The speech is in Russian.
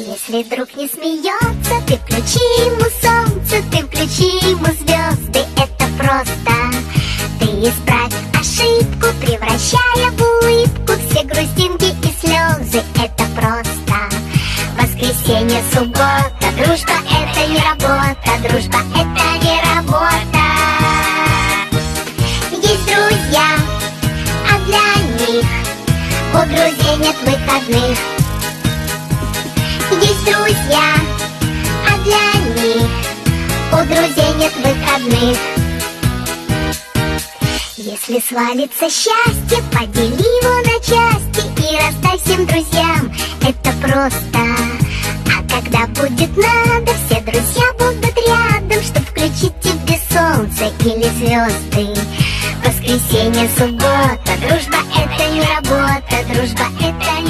Если друг не смеется, ты включи ему солнце, ты включи ему звезды, это просто. Ты исправь ошибку, превращая в улыбку все грустинки и слезы, это просто. Воскресенье, суббота, дружба это не работа, дружба это не работа. Есть друзья, а для них у друзей нет выходных. Есть друзья, а для них у друзей нет выходных. Если свалится счастье, подели его на части и раздай всем друзьям, это просто. А когда будет надо, все друзья будут рядом, чтоб включить тебе солнце или звезды. Воскресенье, суббота, дружба это не работа, дружба это не